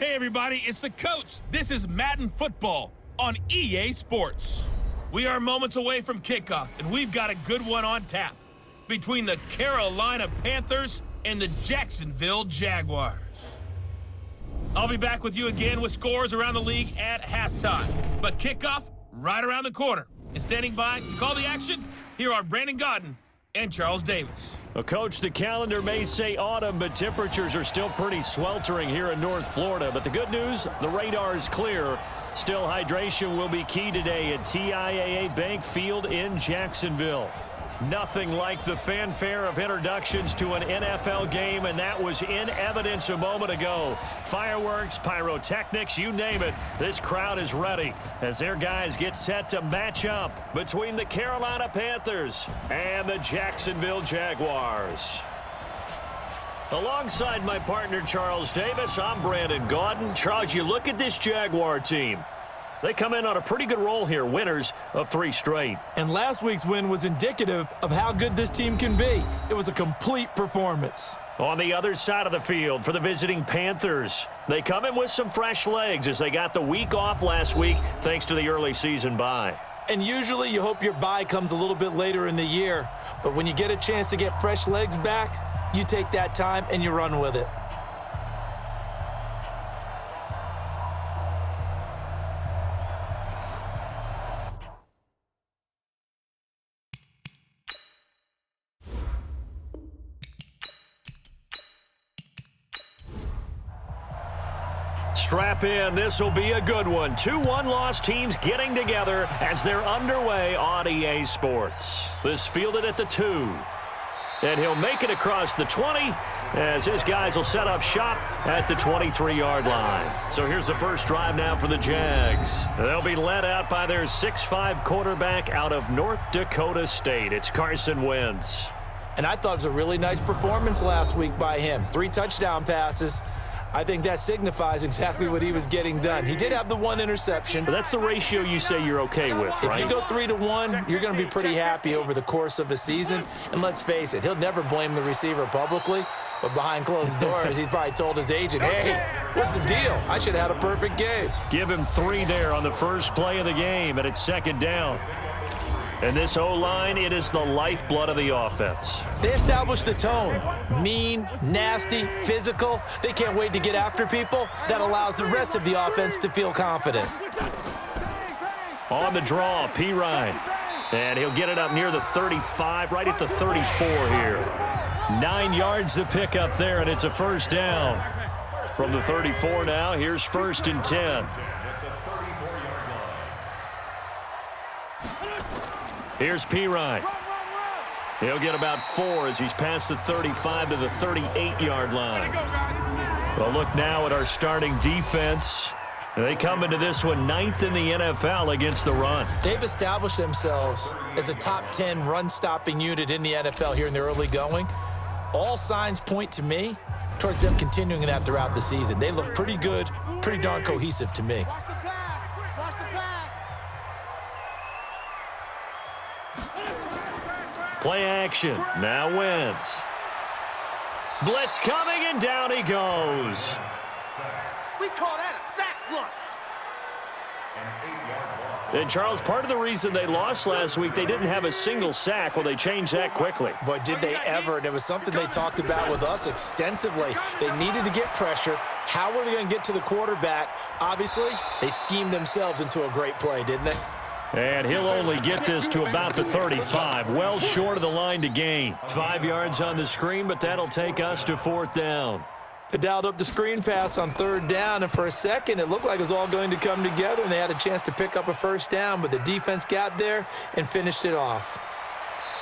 Hey everybody, it's the coach. This is Madden Football on EA Sports. We are moments away from kickoff, and we've got a good one on tap between the Carolina Panthers and the Jacksonville Jaguars. I'll be back with you again with scores around the league at halftime, but kickoff right around the corner. And standing by to call the action, here are Brandon Godden and Charles Davis. Well, Coach, the calendar may say autumn, but temperatures are still pretty sweltering here in North Florida. But the good news, the radar is clear. Still, hydration will be key today at TIAA Bank Field in Jacksonville. Nothing like the fanfare of introductions to an NFL game, and that was in evidence a moment ago. Fireworks, pyrotechnics, you name it. This crowd is ready as their guys get set to match up between the Carolina Panthers and the Jacksonville Jaguars. Alongside my partner, Charles Davis, I'm Brandon Godden. Charles, you look at this Jaguar team. They come in on a pretty good roll here, winners of 3 straight. And last week's win was indicative of how good this team can be. It was a complete performance. On the other side of the field for the visiting Panthers, they come in with some fresh legs as they got the week off last week thanks to the early season bye. And usually you hope your bye comes a little bit later in the year. But when you get a chance to get fresh legs back, you take that time and you run with it. Strap in, this will be a good one. 2 one-loss teams getting together as they're underway on EA Sports. This fielded at the 2. And he'll make it across the 20 as his guys will set up shop at the 23-yard line. So here's the first drive now for the Jags. They'll be led out by their 6'5 quarterback out of North Dakota State. It's Carson Wentz. And I thought it was a really nice performance last week by him. 3 touchdown passes. I think that signifies exactly what he was getting done. He did have the 1 interception. But that's the ratio you say you're okay with, right? If you go 3-1, you're going to be pretty happy over the course of a season. And let's face it, he'll never blame the receiver publicly. But behind closed doors, he probably told his agent, hey, what's the deal? I should have had a perfect game. Give him 3 there on the first play of the game, and it's second down. And this O-line, it is the lifeblood of the offense. They established the tone. Mean, nasty, physical. They can't wait to get after people. That allows the rest of the offense to feel confident. On the draw, P. Ryan. And he'll get it up near the 35, right at the 34 here. 9 yards to pick up there, and it's a first down. From the 34 now, here's 1st and 10. Here's P. Ryan. He'll get about 4 as he's past the 35 to the 38-yard line. Well, look now at our starting defense. They come into this one 9th in the NFL against the run. They've established themselves as a top 10 run-stopping unit in the NFL here in the early going. All signs point to me towards them continuing that throughout the season. They look pretty good, pretty darn cohesive to me. Play action. Now Wentz. Blitz coming, and down he goes. We call that a sack lunch. And, Charles, part of the reason they lost last week, they didn't have a single sack. Well, they changed that quickly. But did they ever? And it was something they talked about with us extensively. They needed to get pressure. How were they going to get to the quarterback? Obviously, they schemed themselves into a great play, didn't they? And he'll only get this to about the 35, well short of the line to gain. 5 yards on the screen, but that'll take us to 4th down. They dialed up the screen pass on 3rd down, and for a second, it looked like it was all going to come together, and they had a chance to pick up a first down, but the defense got there and finished it off.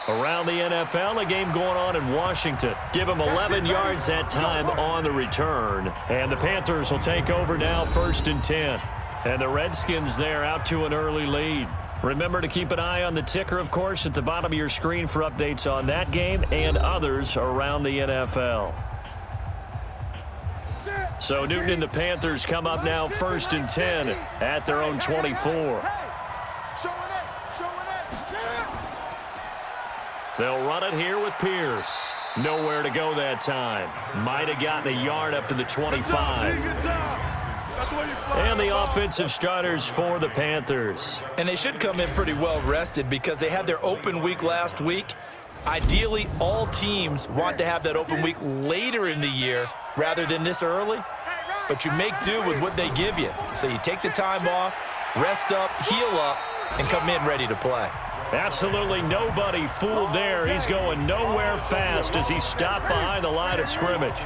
Around the NFL, a game going on in Washington. Give them 11 yards that time on the return. And the Panthers will take over now, 1st and 10. And the Redskins there out to an early lead. Remember to keep an eye on the ticker, of course, at the bottom of your screen for updates on that game and others around the NFL. So Newton and the Panthers come up now 1st and 10 at their own 24. They'll run it here with Pierce. Nowhere to go that time. Might have gotten a yard up to the 25. And the offensive starters for the Panthers. And they should come in pretty well rested because they had their open week last week. Ideally, all teams want to have that open week later in the year rather than this early. But you make do with what they give you. So you take the time off, rest up, heal up, and come in ready to play. Absolutely nobody fooled there. He's going nowhere fast as he stopped behind the line of scrimmage.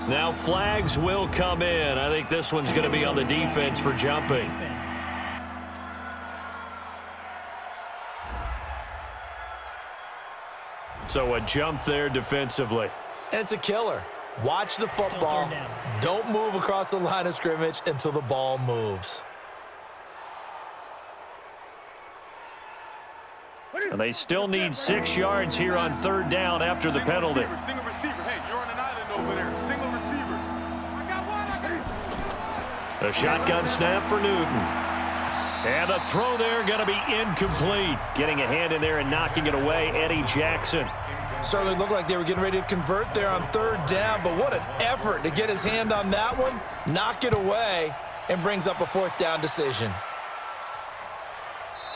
Now flags will come in. I think this one's going to be on the defense for jumping. So a jump there defensively. And it's a killer. Watch the football. Don't move across the line of scrimmage until the ball moves. And they still need 6 yards here on third down after the penalty. Single receiver. Hey, you're on an island over there. Single receiver. I got one. A shotgun snap for Newton. And the throw there going to be incomplete. Getting a hand in there and knocking it away, Eddie Jackson. Certainly looked like they were getting ready to convert there on third down, but what an effort to get his hand on that one, knock it away, and brings up a fourth down decision.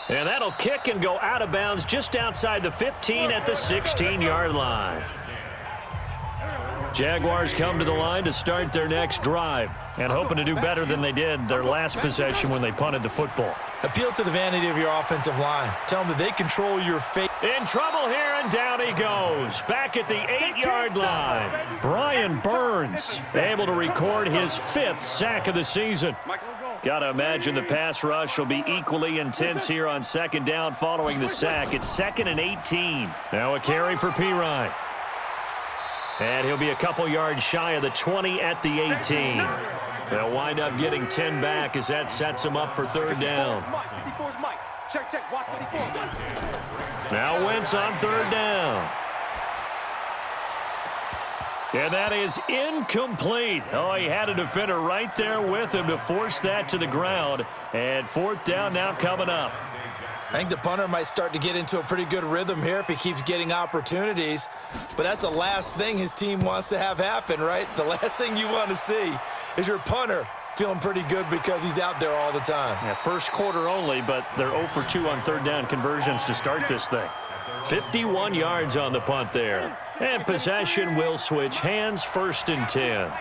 And that'll kick and go out of bounds just outside the 15 at the 16-yard line. Jaguars come to the line to start their next drive and hoping to do better than they did their last possession when they punted the football. Appeal to the vanity of your offensive line. Tell them that they control your fate. In trouble here, and down he goes. Back at the 8-yard line. Brian Burns able to record his 5th sack of the season. Got to imagine the pass rush will be equally intense here on second down following the sack. It's 2nd and 18. Now a carry for Pirine. And he'll be a couple yards shy of the 20 at the 18. They'll wind up getting 10 back as that sets him up for third down. Now Wentz on third down. And that is incomplete. Oh, he had a defender right there with him to force that to the ground. And fourth down now coming up. I think the punter might start to get into a pretty good rhythm here if he keeps getting opportunities. But that's the last thing his team wants to have happen, right? The last thing you want to see is your punter feeling pretty good because he's out there all the time. Yeah, first quarter only, but they're 0 for 2 on third down conversions to start this thing. 51 yards on the punt there. And possession will switch hands, 1st and 10.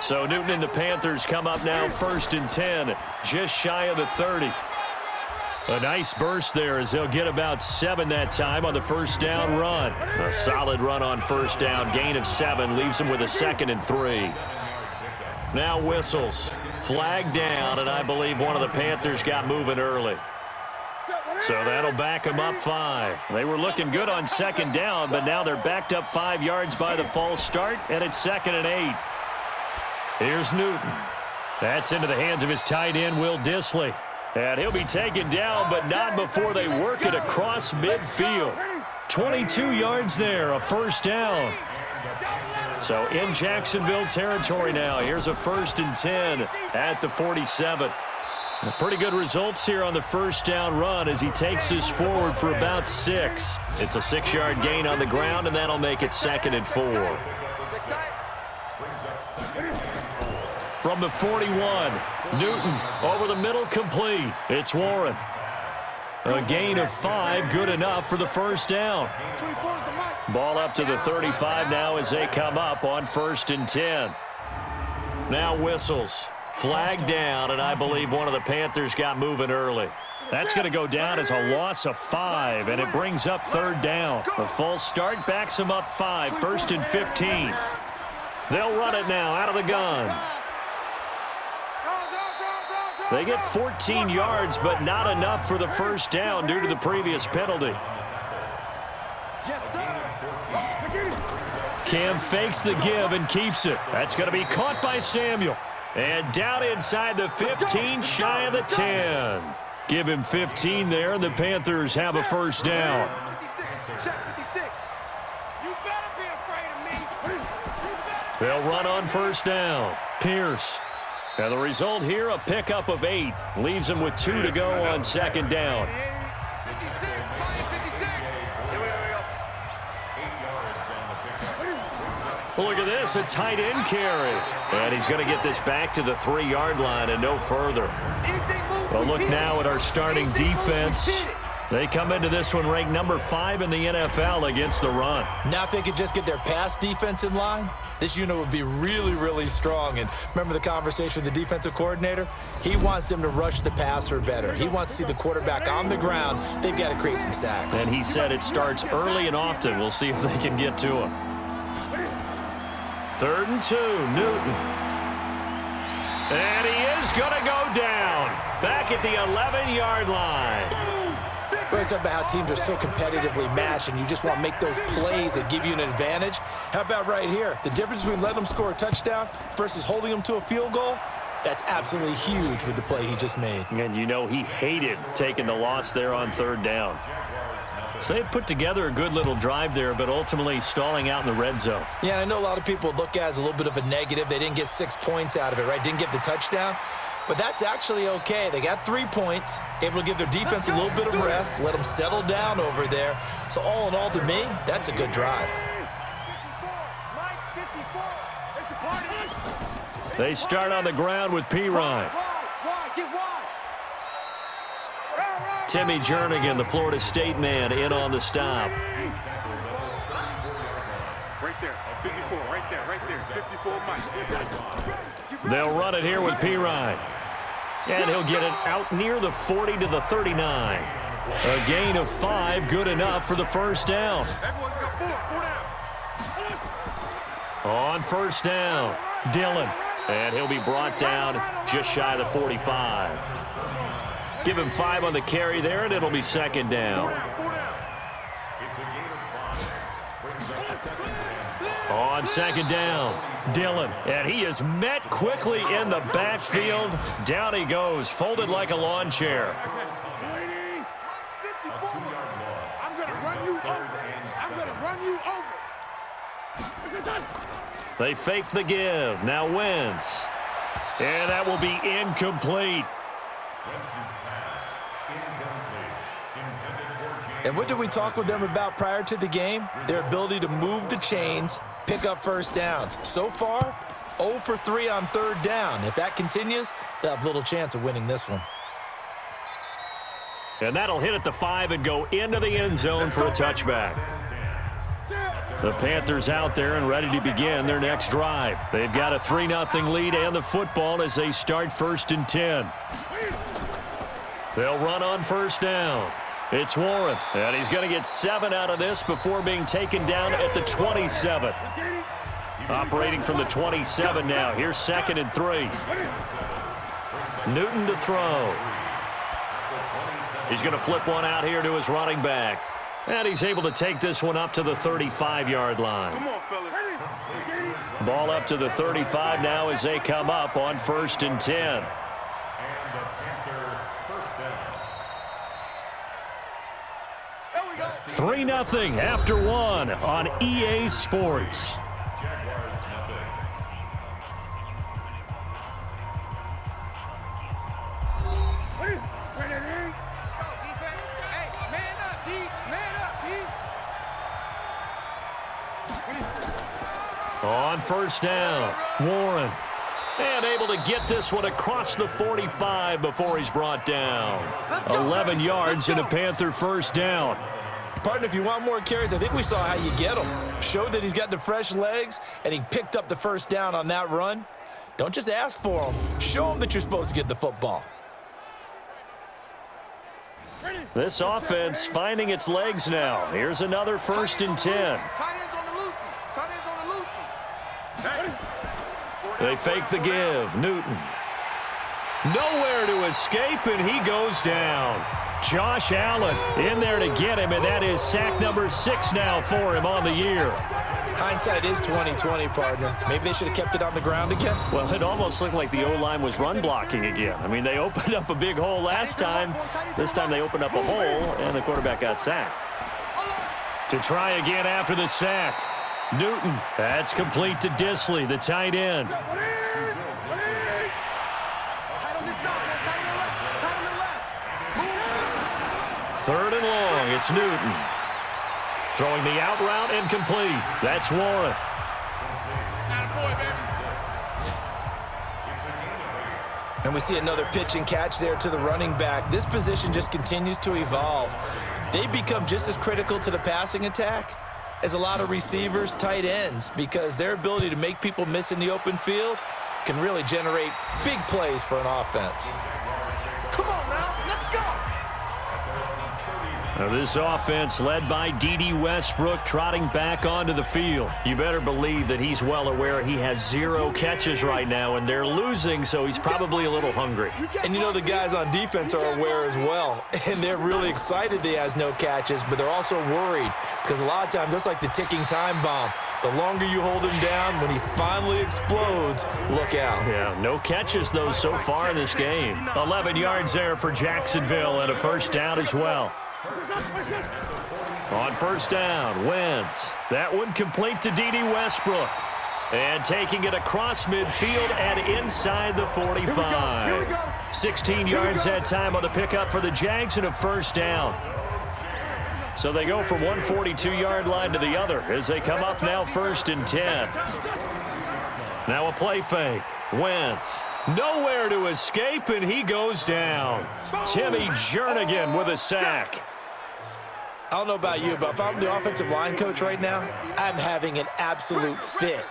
So Newton and the Panthers come up now 1st and 10, just shy of the 30. A nice burst there as they'll get about 7 that time on the first down run. A solid run on first down, gain of 7, leaves them with a 2nd and 3. Now whistles, flag down, and I believe one of the Panthers got moving early. So that'll back them up 5. They were looking good on second down, but now they're backed up 5 yards by the false start, and it's 2nd and 8. Here's Newton. That's into the hands of his tight end, Will Dissly. And he'll be taken down, but not before they work it across midfield. 22 yards there, a first down. So in Jacksonville territory now. Here's a 1st and 10 at the 47. Pretty good results here on the first down run as he takes this forward for about 6. It's a 6-yard gain on the ground, and that'll make it 2nd and 4. From the 41, Newton over the middle, complete. It's Warren. A gain of 5, good enough for the first down. Ball up to the 35 now as they come up on 1st and 10. Now whistles. Flag down, and I believe one of the Panthers got moving early. That's going to go down as a loss of 5, and it brings up third down. The false start backs them up 5, 1st and 15. They'll run it now out of the gun. They get 14 yards, but not enough for the first down due to the previous penalty. Cam fakes the give and keeps it. That's going to be caught by Samuel. And down inside the 15, shy of the 10. Give him 15 there, and the Panthers have a first down. They'll run on first down. Pierce. And the result here, a pickup of 8. Leaves them with 2 to go on second down. Look at this, a tight end carry. And he's going to get this back to the 3-yard line and no further. Well, look now at our starting defense. They come into this one ranked number 5 in the NFL against the run. Now if they could just get their pass defense in line, this unit would be really, really strong. And remember the conversation with the defensive coordinator? He wants them to rush the passer better. He wants to see the quarterback on the ground. They've got to create some sacks. And he said it starts early and often. We'll see if they can get to him. 3rd and 2, Newton. And he is going to go down. Back at the 11-yard line. We're talking about how teams are so competitively matched, and you just want to make those plays that give you an advantage. How about right here? The difference between letting them score a touchdown versus holding them to a field goal, that's absolutely huge with the play he just made. And you know he hated taking the loss there on 3rd down. So they put together a good little drive there, but ultimately stalling out in the red zone. Yeah, I know a lot of people look at it as a little bit of a negative. They didn't get 6 points out of it, right? Didn't get the touchdown. But that's actually okay. They got 3 points, able to give their defense a little bit of rest, let them settle down over there. So all in all, to me, that's a good drive. They start on the ground with Pirine. Timmy Jernigan, the Florida State man, in on the stop. Right there, 54, right there, 54, Mike. They'll run it here with Pirine. And he'll get it out near the 40 to the 39. A gain of 5, good enough for the first down. On first down, Dillon. And he'll be brought down just shy of the 45. Give him 5 on the carry there, and it'll be 2nd down. On 2nd down, Dillon. And he is met quickly in the backfield. Down he goes, folded like a lawn chair. I'm going to run you over. I'm going to run you over. They fake the give. Now Wentz. And that will be incomplete. And what did we talk with them about prior to the game? Their ability to move the chains, pick up first downs. So far, 0 for 3 on 3rd down. If that continues, they'll have little chance of winning this one. And that'll hit at the 5 and go into the end zone for a touchback. The Panthers out there and ready to begin their next drive. They've got a 3-0 lead and the football as they start 1st and 10. They'll run on 1st down. It's Warren, and he's going to get 7 out of this before being taken down at the 27. Operating from the 27 now. Here's 2nd and 3. Newton to throw. He's going to flip one out here to his running back. And he's able to take this one up to the 35-yard line. Come on, fellas. Ball up to the 35 now as they come up on 1st and 10. 3-0 after 1 on EA Sports. On 1st down, Warren. And able to get this one across the 45 before he's brought down. 11 yards and a Panther 1st down. Partner, if you want more carries, I think we saw how you get him. Showed that he's got the fresh legs, and he picked up the 1st down on that run. Don't just ask for him. Show him that you're supposed to get the football. This offense finding its legs now. Here's another 1st and 10. Tight ends on the loosey. Tight ends on the loosey. They fake the give. Newton. Nowhere to escape, and he goes down. Josh Allen in there to get him, and that is sack number 6 now for him on the year. Hindsight is 20/20, partner. Maybe they should have kept it on the ground again. Well, it almost looked like the O-line was run blocking again. I mean, they opened up a big hole last time. This time they opened up a hole, and the quarterback got sacked. To try again after the sack. Newton. That's complete to Disley, the tight end. 3rd and long. It's Newton. Throwing the out route incomplete. That's Warren. And we see another pitch and catch there to the running back. This position just continues to evolve. They become just as critical to the passing attack as a lot of receivers, tight ends, because their ability to make people miss in the open field can really generate big plays for an offense. Come on now, let's go. Now this offense led by D.D. Westbrook trotting back onto the field. You better believe that he's well aware he has 0 catches right now, and they're losing, so he's probably a little hungry. And you know the guys on defense are aware as well, and they're really excited he has no catches, but they're also worried because a lot of times that's like the ticking time bomb. The longer you hold him down, when he finally explodes, look out. Yeah, no catches, though, so far in this game. 11 yards there for Jacksonville and a first down as well. On first down, Wentz. That one complete to D.D. Westbrook. And taking it across midfield and inside the 45. 16 yards that time on the pickup for the Jags and a first down. So they go from one 42-yard line to the other as they come up now 1st and 10. Now a play fake. Wentz. Nowhere to escape, and he goes down. Timmy Jernigan with a sack. I don't know about you, but if I'm the offensive line coach right now, I'm having an absolute fit.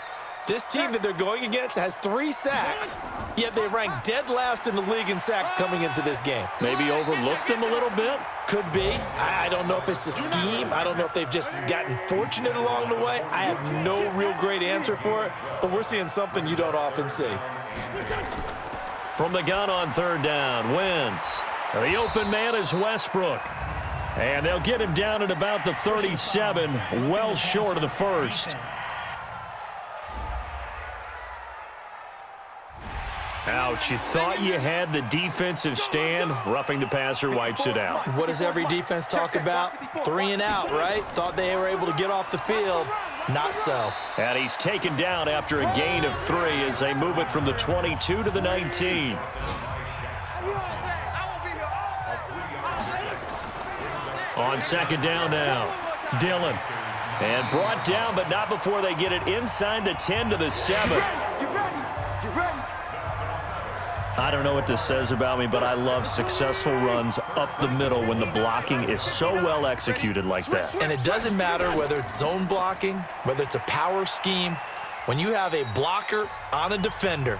This team that they're going against has 3 sacks, yet they rank dead last in the league in sacks coming into this game. Maybe overlooked them a little bit? Could be. I don't know if it's the scheme. I don't know if they've just gotten fortunate along the way. I have no real great answer for it, but we're seeing something you don't often see. From the gun on 3rd down, Wentz. The open man is Westbrook. And they'll get him down at about the 37, well short of the first. Ouch, you thought you had the defensive stand. Roughing the passer wipes it out. What does every defense talk about? 3 and out, right? Thought they were able to get off the field. Not so. And he's taken down after a gain of 3 as they move it from the 22 to the 19. On 2nd down now, Dillon. And brought down, but not before they get it inside the 10 to the 7. I don't know what this says about me, but I love successful runs up the middle when the blocking is so well executed like that. And it doesn't matter whether it's zone blocking, whether it's a power scheme. When you have a blocker on a defender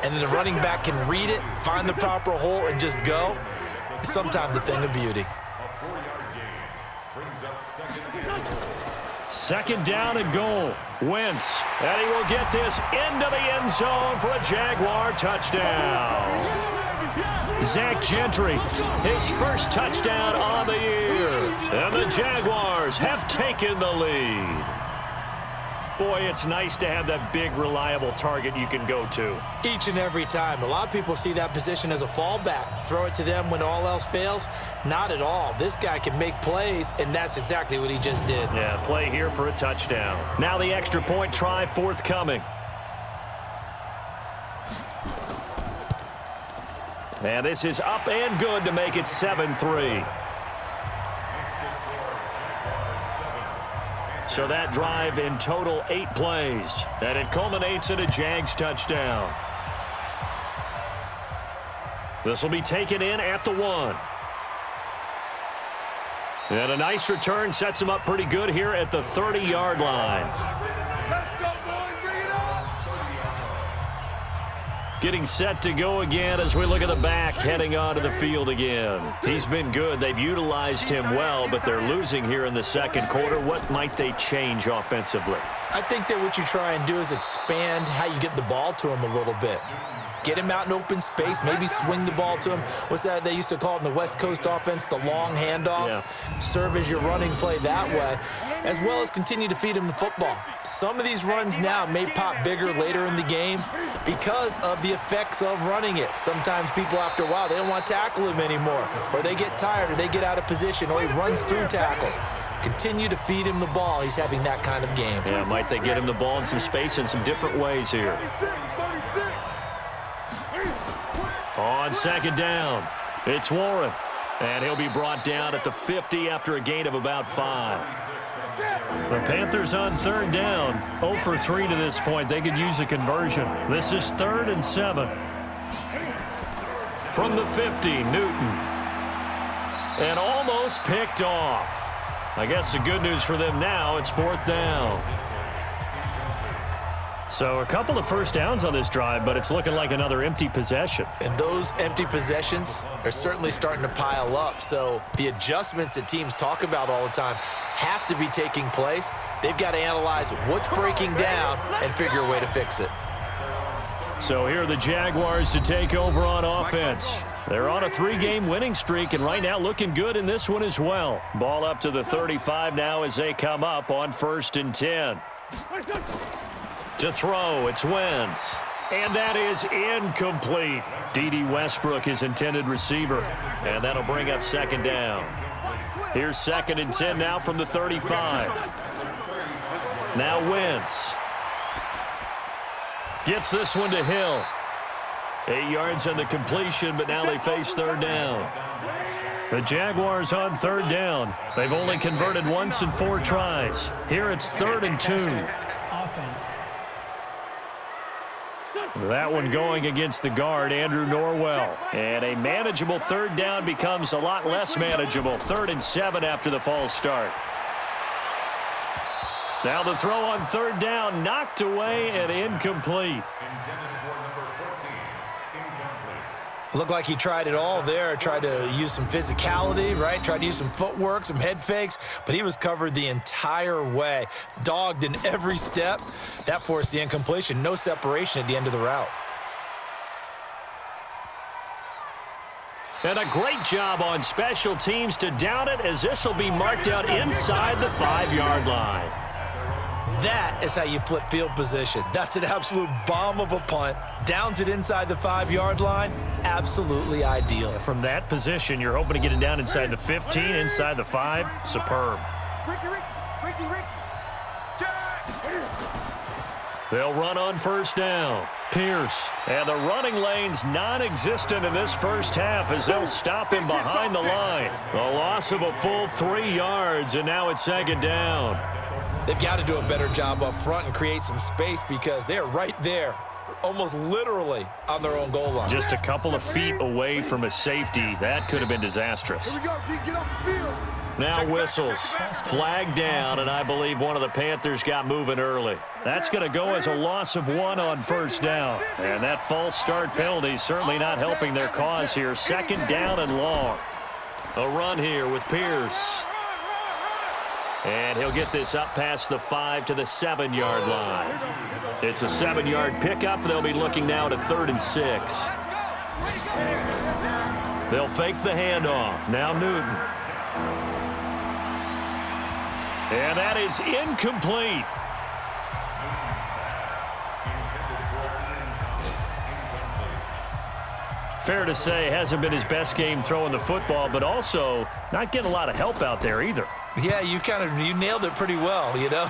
and then the running back can read it, find the proper hole, and just go, it's sometimes a thing of beauty. 2nd down and goal. Wentz, and he will get this into the end zone for a Jaguar touchdown. Zach Gentry, his first touchdown on the year. And the Jaguars have taken the lead. Boy, it's nice to have that big, reliable target you can go to. Each and every time. A lot of people see that position as a fallback. Throw it to them when all else fails. Not at all. This guy can make plays, and that's exactly what he just did. Yeah, play here for a touchdown. Now the extra point try forthcoming. And this is up and good to make it 7-3. So that drive in total 8 plays. And it culminates in a Jags touchdown. This will be taken in at the 1. And a nice return sets him up pretty good here at the 30-yard line. Let's go, boys. Bring it on. Getting set to go again as we look at the back heading onto the field again. He's been good. They've utilized him well, but they're losing here in the 2nd quarter. What might they change offensively? I think that what you try and do is expand how you get the ball to him a little bit. Get him out in open space, maybe swing the ball to him. What's that they used to call it in the West Coast offense, the long handoff? Yeah. Serve as your running play that way, as well as continue to feed him the football. Some of these runs now may pop bigger later in the game because of the effects of running it. Sometimes people, after a while, they don't want to tackle him anymore, or they get tired, or they get out of position, or he runs through tackles. Continue to feed him the ball. He's having that kind of game. Yeah, might they get him the ball in some space in some different ways here. 36. On 2nd down, it's Warren. And he'll be brought down at the 50 after a gain of about 5. The Panthers on 3rd down, 0 for 3 to this point. They could use a conversion. This is 3rd and 7. From the 50, Newton. And almost picked off. I guess the good news for them now, it's 4th down. So a couple of first downs on this drive, but it's looking like another empty possession. And those empty possessions are certainly starting to pile up. So the adjustments that teams talk about all the time have to be taking place. They've got to analyze what's breaking down and figure a way to fix it. So here are the Jaguars to take over on offense. They're on a 3-game winning streak, and right now looking good in this one as well. Ball up to the 35 now as they come up on 1st and 10. To throw, it's Wentz. And that is incomplete. D.D. Westbrook, his intended receiver. And that'll bring up 2nd down. Here's 2nd and 10 now from the 35. Now Wentz. Gets this one to Hill. 8 yards on the completion, but now they face 3rd down. The Jaguars on 3rd down. They've only converted once in 4 tries. Here it's 3rd and 2. Offense. That one going against the guard, Andrew Norwell. And a manageable 3rd down becomes a lot less manageable. 3rd and 7 after the false start. Now the throw on 3rd down, knocked away and incomplete. Looked like he tried it all there, tried to use some physicality, right? Tried to use some footwork, some head fakes, but he was covered the entire way. Dogged in every step. That forced the incompletion. No separation at the end of the route. And a great job on special teams to down it, as this will be marked out inside the 5-yard line. That is how you flip field position. That's an absolute bomb of a punt. Downs it inside the 5-yard line. Absolutely ideal. From that position, you're hoping to get it down inside the 15, inside the 5. Superb. They'll run on 1st down. Pierce. And the running lane's non-existent in this first half as they'll stop him behind the line. A loss of a full 3 yards, and now it's 2nd down. They've got to do a better job up front and create some space because they're right there, almost literally on their own goal line. Just a couple of feet away from a safety. That could have been disastrous. Here we go, G, get off the field. Now whistles. Flag down, and I believe one of the Panthers got moving early. That's going to go as a loss of 1 on 1st down. And that false start penalty certainly not helping their cause here. 2nd down and long. A run here with Pierce. And he'll get this up past the 5 to the 7-yard line. It's a 7-yard pickup. They'll be looking now to 3rd and 6. They'll fake the handoff. Now Newton. And that is incomplete. Fair to say, hasn't been his best game throwing the football, but also not getting a lot of help out there either. Yeah, you nailed it pretty well, you know.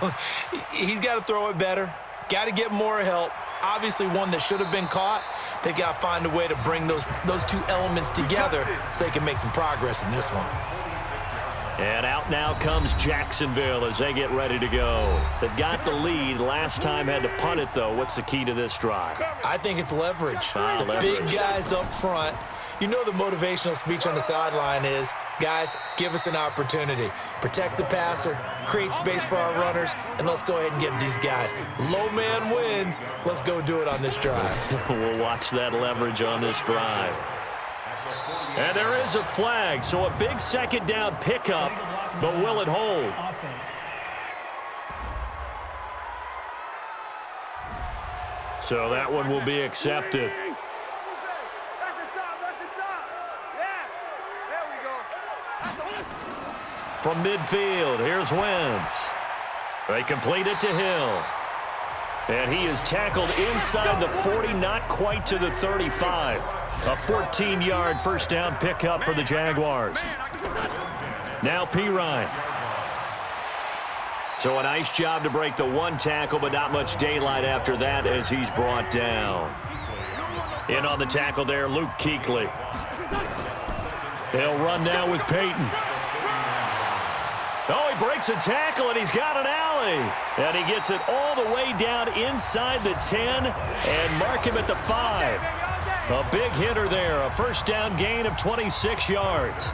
He's got to throw it better. Got to get more help. Obviously one that should have been caught. They've got to find a way to bring those two elements together so they can make some progress in this one. And out now comes Jacksonville as they get ready to go. They've got the lead. Last time had to punt it, though. What's the key to this drive? I think it's leverage. Leverage. Big guys up front. You know the motivational speech on the sideline is, guys, give us an opportunity. Protect the passer, create space for our runners, and let's go ahead and give these guys. Low man wins. Let's go do it on this drive. We'll watch that leverage on this drive. And there is a flag, so a big 2nd down pickup, but will it hold? Offense. So that one will be accepted. From midfield, here's Wentz. They complete it to Hill. And he is tackled inside the 40, not quite to the 35. A 14-yard first down pickup for the Jaguars. Now Pirine. So a nice job to break the 1 tackle, but not much daylight after that as he's brought down. In on the tackle there, Luke Kuechly. They'll run now with Payton. Oh, he breaks a tackle, and he's got an alley. And he gets it all the way down inside the 10 and mark him at the 5. A big hitter there, a first down gain of 26 yards.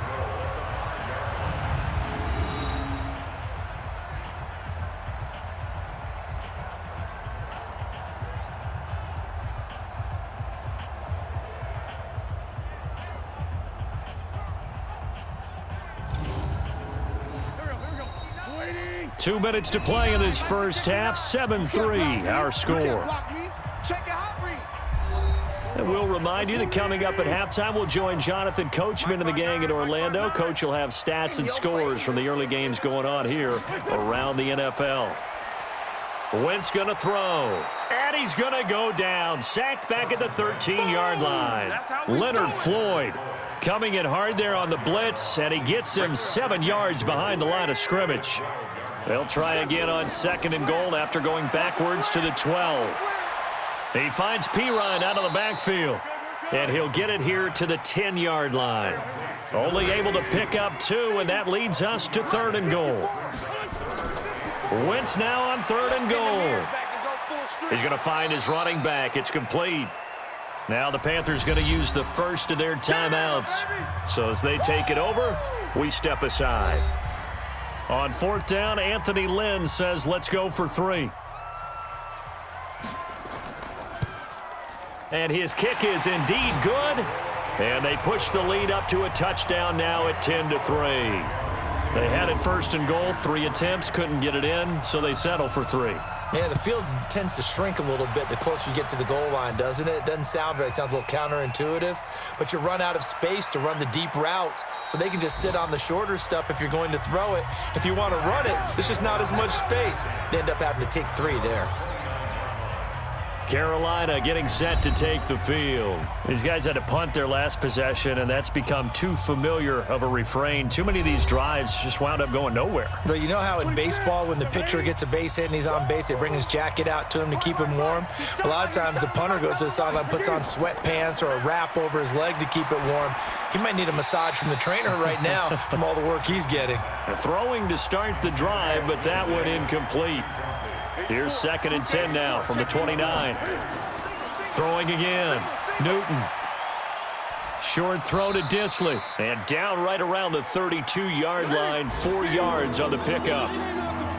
Two minutes to play in this first half. 7-3, our score. And we'll remind you that coming up at halftime, we'll join Jonathan Coachman and the gang in Orlando. Coach will have stats and scores from the early games going on here around the NFL. Wentz going to throw. And he's going to go down. Sacked back at the 13-yard line. Leonard Floyd coming in hard there on the blitz, and he gets him 7 yards behind the line of scrimmage. They'll try again on 2nd and goal after going backwards to the 12. He finds Pirine out of the backfield, and he'll get it here to the 10-yard line. Only able to pick up 2, and that leads us to 3rd and goal. Wentz now on 3rd and goal. He's going to find his running back. It's complete. Now the Panthers going to use the first of their timeouts. So as they take it over, we step aside. On 4th down, Anthony Lynn says, let's go for 3. And his kick is indeed good. And they push the lead up to a touchdown now at 10-3. They had it 1st and goal, 3 attempts, couldn't get it in, so they settle for 3. Yeah, the field tends to shrink a little bit the closer you get to the goal line, doesn't it? It doesn't sound right. It sounds a little counterintuitive. But you run out of space to run the deep routes, so they can just sit on the shorter stuff if you're going to throw it. If you want to run it, there's just not as much space. They end up having to take 3 there. Carolina getting set to take the field. These guys had to punt their last possession, and that's become too familiar of a refrain. Too many of these drives just wound up going nowhere. But you know how in baseball, when the pitcher gets a base hit and he's on base, they bring his jacket out to him to keep him warm? A lot of times the punter goes to the sideline, puts on sweatpants or a wrap over his leg to keep it warm. He might need a massage from the trainer right now from all the work he's getting. Throwing to start the drive, but that one incomplete. Here's 2nd and 10 now from the 29. Throwing again. Newton. Short throw to Disley. And down right around the 32-yard line. 4 yards on the pickup.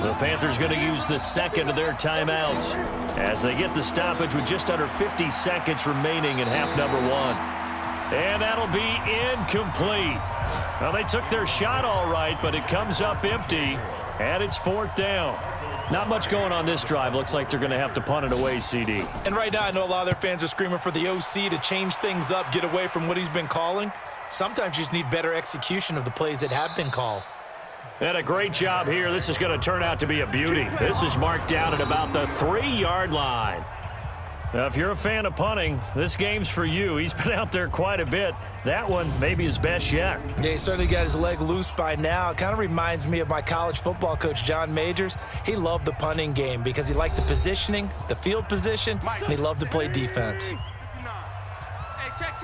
The Panthers going to use the 2nd of their timeouts as they get the stoppage with just under 50 seconds remaining in half number 1. And that'll be incomplete. Well, they took their shot all right, but it comes up empty, and it's 4th down. Not much going on this drive. Looks like they're going to have to punt it away, CD. And right now, I know a lot of their fans are screaming for the OC to change things up, get away from what he's been calling. Sometimes you just need better execution of the plays that have been called. And a great job here. This is going to turn out to be a beauty. This is marked down at about the 3-yard line. Now, if you're a fan of punting, this game's for you. He's been out there quite a bit. That one maybe his best yet. Yeah, he certainly got his leg loose by now. It kind of reminds me of my college football coach, John Majors. He loved the punting game because he liked the positioning, the field position, and he loved to play defense. Hey, check.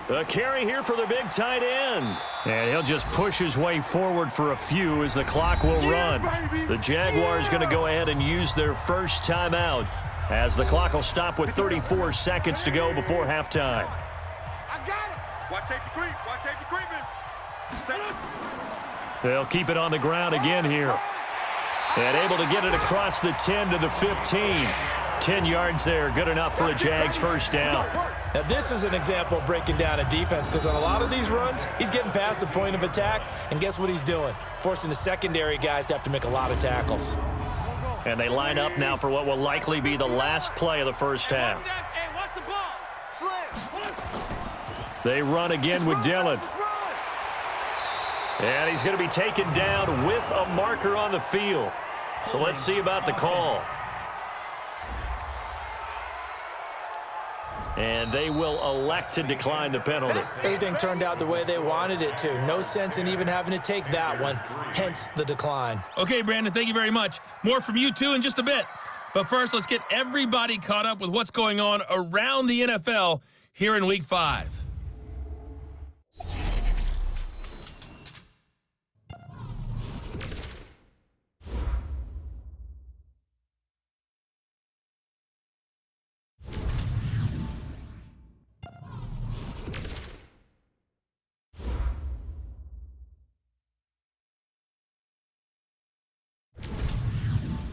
The carry here for the big tight end. And he'll just push his way forward for a few as the clock will run. The Jaguars going to go ahead and use their first timeout as the clock will stop with 34 seconds to go before halftime. I got it. Watch safety creeping. They'll keep it on the ground again here. And able to get it across the 10 to the 15. 10 yards there, good enough for a Jags first down. Now, this is an example of breaking down a defense because on a lot of these runs, he's getting past the point of attack, and guess what he's doing? Forcing the secondary guys to have to make a lot of tackles. And they line up now for what will likely be the last play of the first half. They run again with Dillon. And he's going to be taken down with a marker on the field. So let's see about the call. And they will elect to decline the penalty. Everything turned out the way they wanted it to. No sense in even having to take that one, hence the decline. Okay, Brandon, thank you very much. More from you two in just a bit. But first, let's get everybody caught up with what's going on around the NFL here in Week 5.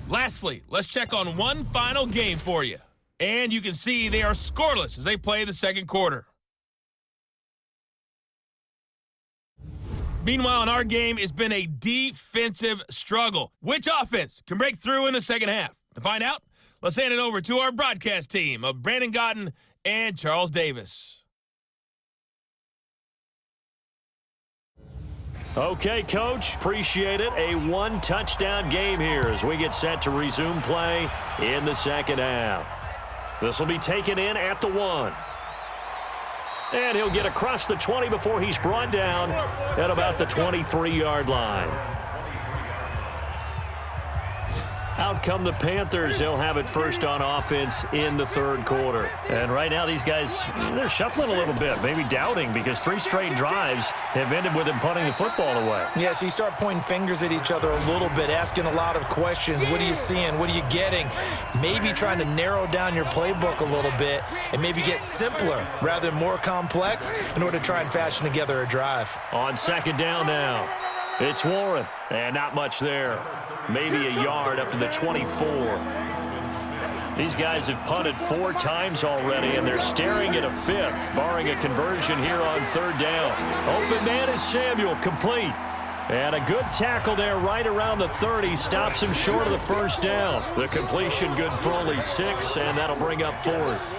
Lastly, let's check on one final game for you. And you can see they are scoreless as they play the second quarter. Meanwhile, in our game, it's been a defensive struggle. Which offense can break through in the second half? To find out, let's hand it over to our broadcast team of Brandon Gotten and Charles Davis. Okay, Coach, appreciate it. A one-touchdown game here as we get set to resume play in the second half. This will be taken in at the 1. And he'll get across the 20 before he's brought down at about the 23-yard line. Out come the Panthers. They'll have it first on offense in the third quarter. And right now these guys, they're shuffling a little bit, maybe doubting because 3 straight drives have ended with them punting the football away. Yeah, so you start pointing fingers at each other a little bit, asking a lot of questions. What are you seeing? What are you getting? Maybe trying to narrow down your playbook a little bit and maybe get simpler rather than more complex in order to try and fashion together a drive. On second down now, it's Warren, and not much there. Maybe a yard up to the 24. These guys have punted 4 times already, and they're staring at a 5th, barring a conversion here on third down. Open man is Samuel, complete. And a good tackle there right around the 30. Stops him short of the first down. The completion good for only 6, and that'll bring up 4th.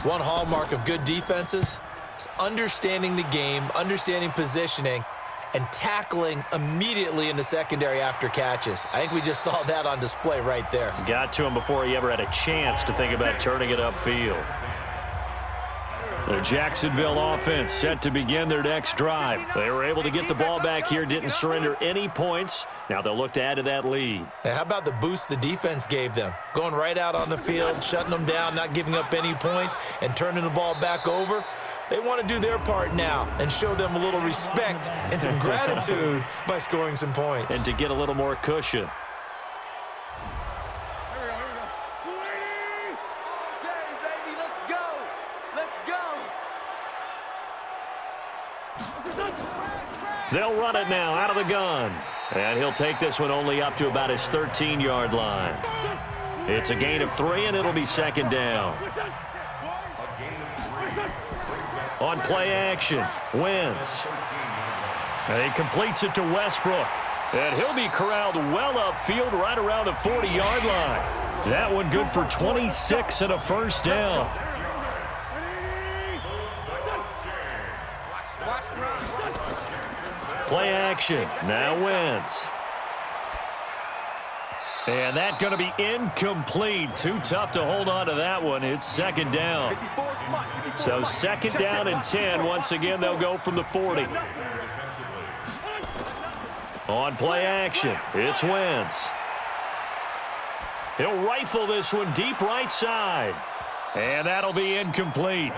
One hallmark of good defenses is understanding the game, understanding positioning, and tackling immediately in the secondary after catches. I think we just saw that on display right there. Got to him before he ever had a chance to think about turning it upfield. The Jacksonville offense set to begin their next drive. They were able to get the ball back here, didn't surrender any points. Now they'll look to add to that lead. Hey, how about the boost the defense gave them? Going right out on the field, shutting them down, not giving up any points, and turning the ball back over. They want to do their part now and show them a little respect and some gratitude by scoring some points. And to get a little more cushion. Okay, baby, let's go. Let's go. They'll run it now out of the gun. And he'll take this one only up to about his 13-yard line. It's a gain of 3, and it'll be second down. On play action, Wentz. And he completes it to Westbrook. And he'll be corralled well upfield right around the 40-yard line. That one good for 26 and a first down. Play action, now Wentz. And that's going to be incomplete. Too tough to hold on to that one. It's second down. So second down and 10. Once again, they'll go from the 40. On play action, it's Wentz. He'll rifle this one deep right side. And that'll be incomplete.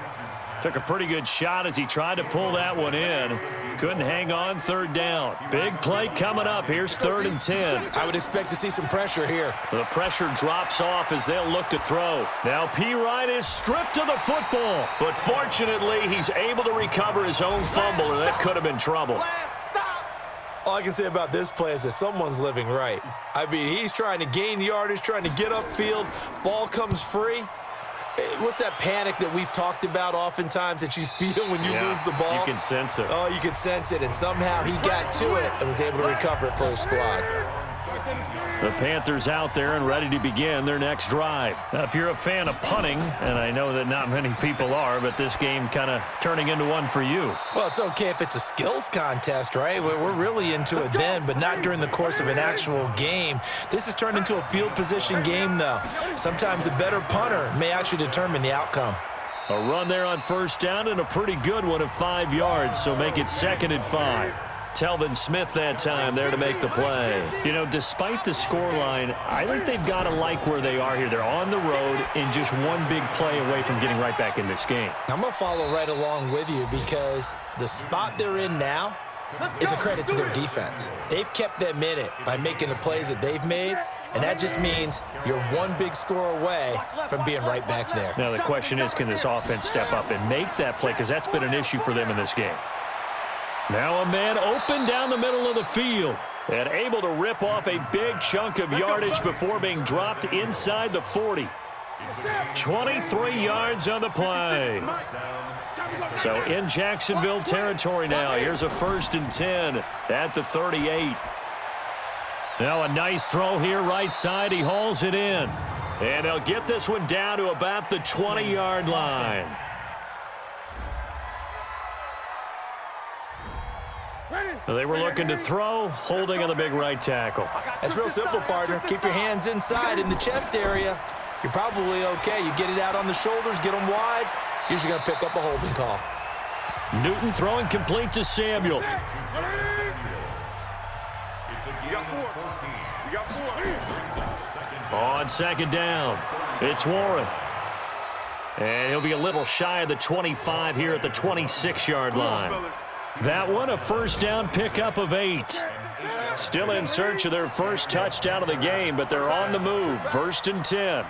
Took a pretty good shot as he tried to pull that one in. Couldn't hang on, third down. Big play coming up. Here's 3rd and 10. I would expect to see some pressure here. The pressure drops off as they'll look to throw. Now P. Wright is stripped of the football. But fortunately, he's able to recover his own fumble, or that could have been trouble. All I can say about this play is that someone's living right. I mean, he's trying to gain yardage, trying to get upfield. Ball comes free. What's that panic that we've talked about oftentimes that you feel when you lose the ball? You can sense it. Oh, you can sense it, and somehow he got to it and was able to recover it for his squad. The Panthers out there and ready to begin their next drive. Now, if you're a fan of punting, and I know that not many people are, but this game kind of turning into one for you. Well, it's okay if it's a skills contest, right? We're really into it then, but not during the course of an actual game. This has turned into a field position game, though. Sometimes the better punter may actually determine the outcome. A run there on first down and a pretty good one of 5 yards, so make it 2nd and 5. Telvin Smith that time there to make the play. You know, despite the scoreline, I think they've got to like where they are here. They're on the road and just one big play away from getting right back in this game. I'm going to follow right along with you because the spot they're in now is a credit to their defense. They've kept them in it by making the plays that they've made, and that just means you're one big score away from being right back there. Now, the question is, can this offense step up and make that play? Because that's been an issue for them in this game. Now a man open down the middle of the field. And able to rip off a big chunk of yardage before being dropped inside the 40. 23 yards on the play. So in Jacksonville territory now. Here's a 1st and 10 at the 38. Now a nice throw here right side. He hauls it in. And he'll get this one down to about the 20-yard line. They were looking to throw, holding on the big right tackle. That's real simple, partner. Keep your hands inside in the chest area. You're probably okay. You get it out on the shoulders, get them wide. Usually going to pick up a holding call. Newton throwing complete to Samuel. We got 4. On 2nd down, it's Warren. And he'll be a little shy of the 25 here at the 26-yard line. That one, a 1st down pickup of 8. Still in search of their 1st touchdown of the game, but they're on the move. 1st and 10.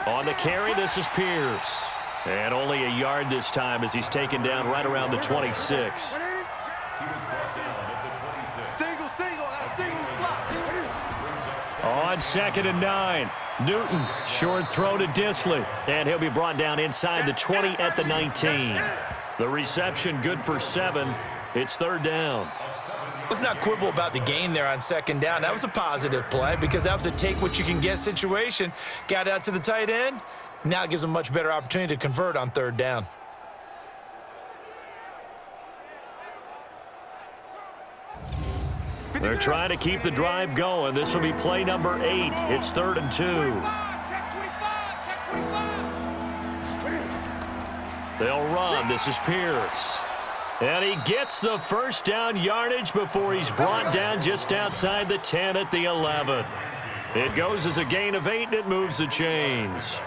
On the carry, this is Pierce. And only a yard this time as he's taken down right around the 26. On 2nd and 9. Newton, short throw to Disley. And he'll be brought down inside the 20 at the 19. The reception good for 7. It's 3rd down. Let's not quibble about the gain there on 2nd down. That was a positive play because that was a take-what-you-can-get situation. Got out to the tight end. Now it gives them a much better opportunity to convert on 3rd down. They're trying to keep the drive going. This will be play number 8. It's 3rd and 2. They'll run. This is Pierce. And he gets the 1st down yardage before he's brought down just outside the 10 at the 11. It goes as a gain of 8, and it moves the chains.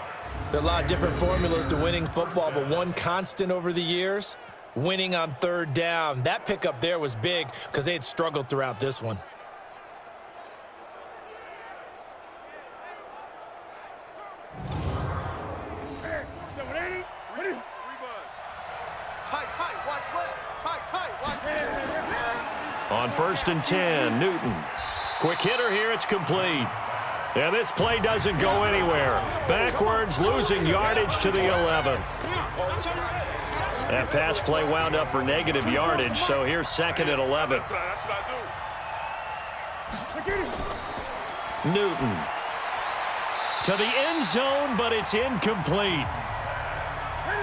There are a lot of different formulas to winning football, but one constant over the years, winning on 3rd down. That pickup there was big because they had struggled throughout this one. On 1st and 10, Newton. Quick hitter here, it's complete. And this play doesn't go anywhere. Backwards, losing yardage to the 11. That pass play wound up for negative yardage, so here's 2nd and 11. Newton. To the end zone, but it's incomplete.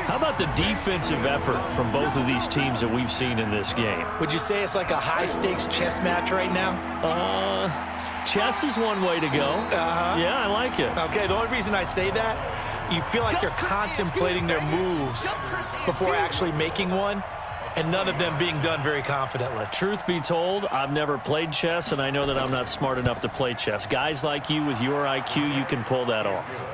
How about the defensive effort from both of these teams that we've seen in this game? Would you say it's like a high-stakes chess match right now? Chess is one way to go. Yeah, I like it. Okay, the only reason I say that, you feel like they're contemplating their moves before actually making one, and none of them being done very confidently. Truth be told, I've never played chess, and I know that I'm not smart enough to play chess. Guys like you with your IQ, you can pull that off.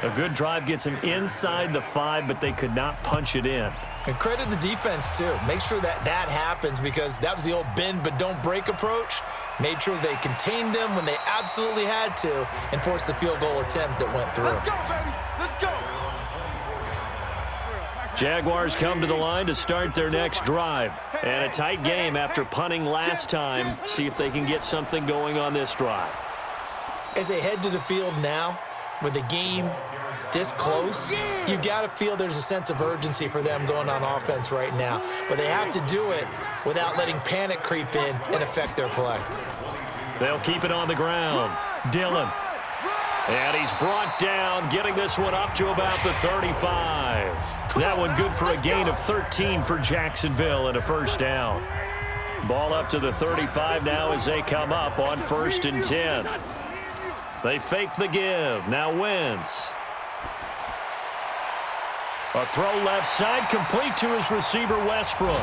A good drive gets him inside the 5, but they could not punch it in. And credit the defense, too. Make sure that that happens because that was the old bend but don't break approach. Made sure they contained them when they absolutely had to and forced the field goal attempt that went through. Let's go, baby. Let's go. Jaguars come to the line to start their next drive. And a tight game after punting last time. See if they can get something going on this drive. As they head to the field now, with the game this close, you got to feel there's a sense of urgency for them going on offense right now. But they have to do it without letting panic creep in and affect their play. They'll keep it on the ground. Dillon. And he's brought down, getting this one up to about the 35. That one good for a gain of 13 for Jacksonville and a 1st down. Ball up to the 35 now as they come up on 1st and 10. They fake the give. Now Wentz. A throw left side, complete to his receiver, Westbrook.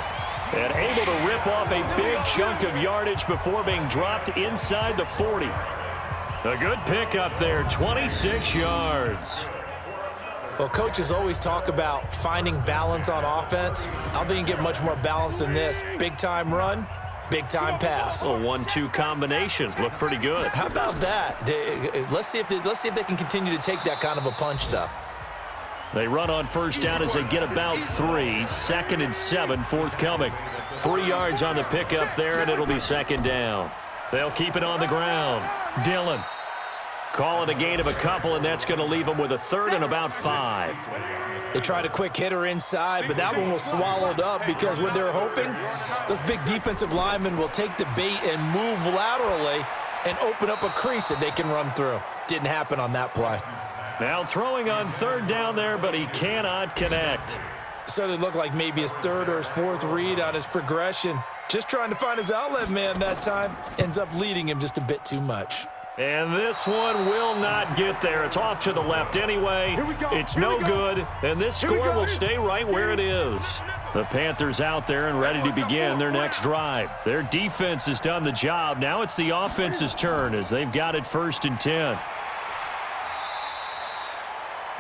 And able to rip off a big chunk of yardage before being dropped inside the 40. A good pickup there, 26 yards. Well, coaches always talk about finding balance on offense. I don't think you can get much more balance than this. Big-time run, big-time pass. A 1-2 combination. Looked pretty good. How about that? Let's see if they can continue to take that kind of a punch, though. They run on first down as they get about 3. 2nd and 7 forthcoming. 3 yards on the pickup there, and it'll be 2nd down. They'll keep it on the ground. Dillon. Call it a gain of a couple, and that's going to leave them with a 3rd and about 5. They tried a quick hitter inside, but that one was swallowed up because what they're hoping, those big defensive linemen will take the bait and move laterally and open up a crease that they can run through. Didn't happen on that play. Now throwing on 3rd down there, but he cannot connect. Certainly looked like maybe his 3rd or his 4th read on his progression. Just trying to find his outlet man that time. Ends up leading him just a bit too much. And this one will not get there. It's off to the left anyway. It's no good, and this score will stay right where it is. The Panthers out there and ready to begin their next drive. Their defense has done the job. Now it's the offense's turn as they've got it 1st and 10.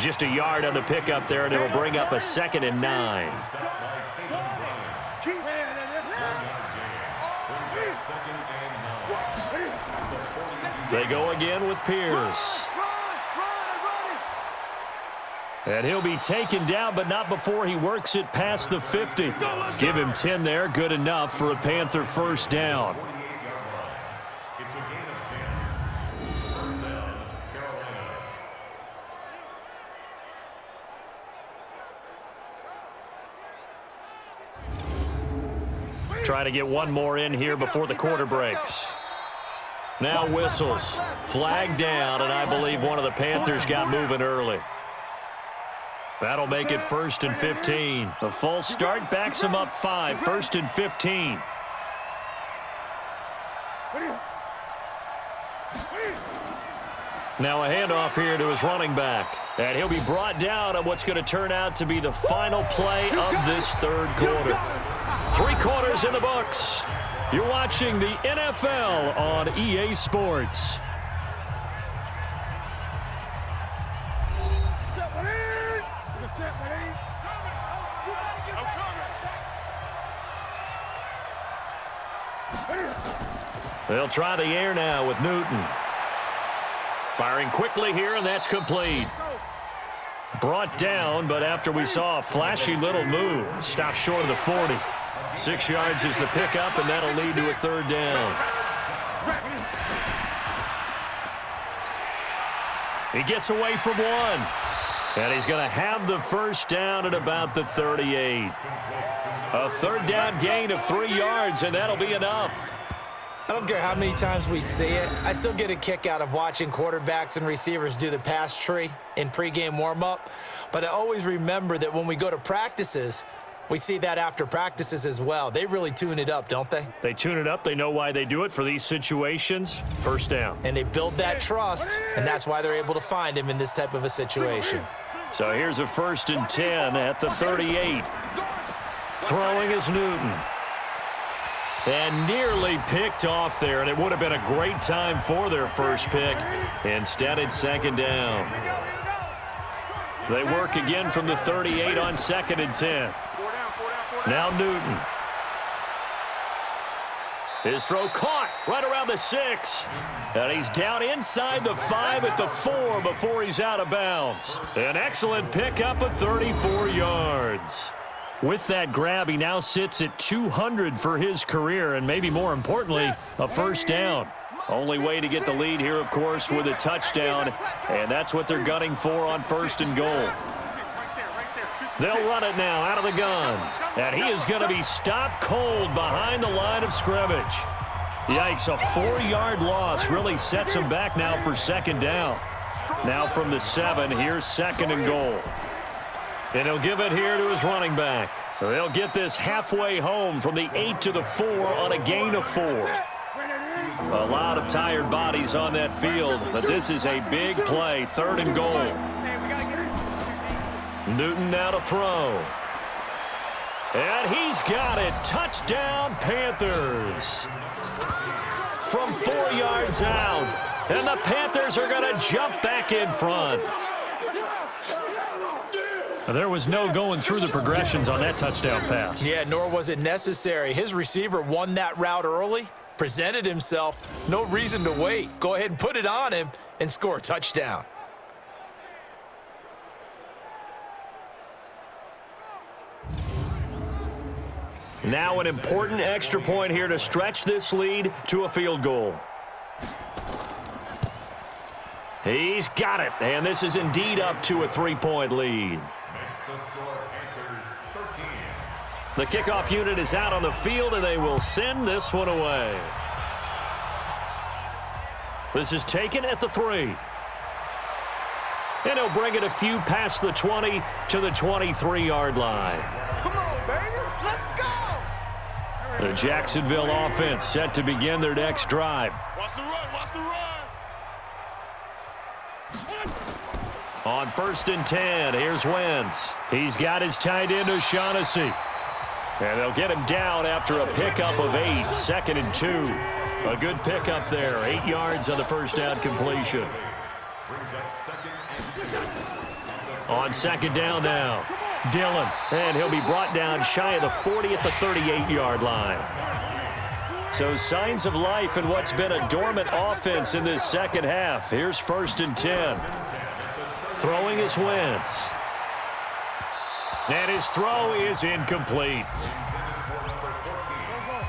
Just a yard on the pickup there, and it'll bring up a 2nd and 9. They go again with Pierce. And he'll be taken down, but not before he works it past the 50. Give him 10 there, good enough for a Panther 1st down. Trying to get one more in here before the quarter breaks. Now whistles. Flag down, and I believe one of the Panthers got moving early. That'll make it 1st and 15. A false start backs him up 5. 1st and 15. Now a handoff here to his running back. And he'll be brought down on what's going to turn out to be the final play of this 3rd quarter. 3 quarters in the books. You're watching the NFL on EA Sports. They'll try the air now with Newton. Firing quickly here, and that's complete. Brought down, but after we saw a flashy little move, stopped short of the 40. 6 yards is the pickup, and that'll lead to a 3rd down. He gets away from one. And he's going to have the 1st down at about the 38. A 3rd down gain of 3 yards, and that'll be enough. I don't care how many times we see it. I still get a kick out of watching quarterbacks and receivers do the pass tree in pregame warm-up. But I always remember that when we go to practices, we see that after practices as well. They really tune it up, don't they? They tune it up. They know why they do it for these situations. 1st down. And they build that trust, and that's why they're able to find him in this type of a situation. So here's a 1st and 10 at the 38. Throwing is Newton. And nearly picked off there, and it would have been a great time for their first pick. Instead, it's 2nd down. They work again from the 38 on 2nd and 10. Now Newton. His throw caught right around the 6. And he's down inside the 5 at the 4 before he's out of bounds. An excellent pickup of 34 yards. With that grab, he now sits at 200 for his career, and maybe more importantly, a 1st down. Only way to get the lead here, of course, with a touchdown, and that's what they're gunning for on 1st and goal. They'll run it now out of the gun, and he is going to be stopped cold behind the line of scrimmage. Yikes, a 4-yard loss really sets him back now for 2nd down. Now from the 7, here's 2nd and goal. And he'll give it here to his running back. They'll get this halfway home from the 8 to the 4 on a gain of 4. A lot of tired bodies on that field, but this is a big play, 3rd and goal. Newton now to throw. And he's got it. Touchdown, Panthers. From 4 yards out. And the Panthers are going to jump back in front. There was no going through the progressions on that touchdown pass. Yeah, nor was it necessary. His receiver won that route early, presented himself, no reason to wait. Go ahead and put it on him and score a touchdown. Now an important extra point here to stretch this lead to a field goal. He's got it, and this is indeed up to a 3-point lead. The kickoff unit is out on the field, and they will send this one away. This is taken at the 3. And he'll bring it a few past the 20 to the 23-yard line. Come on, baby. Let's go. The Jacksonville offense set to begin their next drive. Watch the run. Watch the run. On 1st and 10, here's Wentz. He's got his tight end O'Shaughnessy. And they'll get him down after a pickup of 8, 2nd and 2. A good pickup there, 8 yards on the first down completion. On 2nd down now, Dillon. And he'll be brought down shy of the 40 at the 38-yard line. So signs of life in what's been a dormant offense in this second half. Here's 1st and 10. Throwing is Wentz. And his throw is incomplete.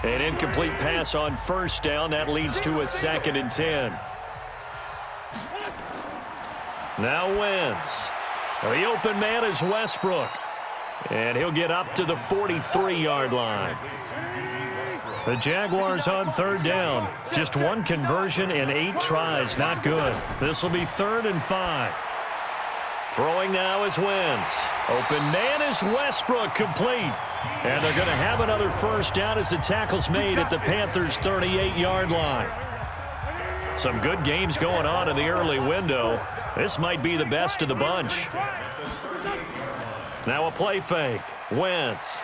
An incomplete pass on 1st down. That leads to a 2nd and 10. Now Wentz. The open man is Westbrook. And he'll get up to the 43-yard line. The Jaguars on 3rd down. Just 1 conversion in 8 tries. Not good. This will be 3rd and 5. Throwing now is Wentz. Open man is Westbrook, complete. And they're going to have another 1st down as the tackle's made at the Panthers' 38-yard line. Some good games going on in the early window. This might be the best of the bunch. Now a play fake. Wentz.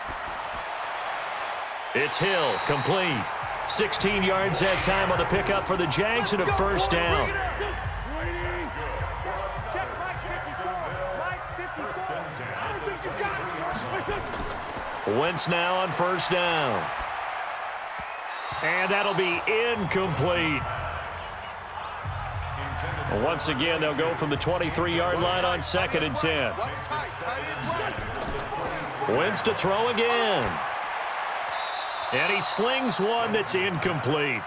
It's Hill, complete. 16 yards that time on the pickup for the Jags and a 1st down. Wentz now on 1st down. And that'll be incomplete. Once again, they'll go from the 23-yard line on 2nd and 10. Wentz to throw again. And he slings one that's incomplete.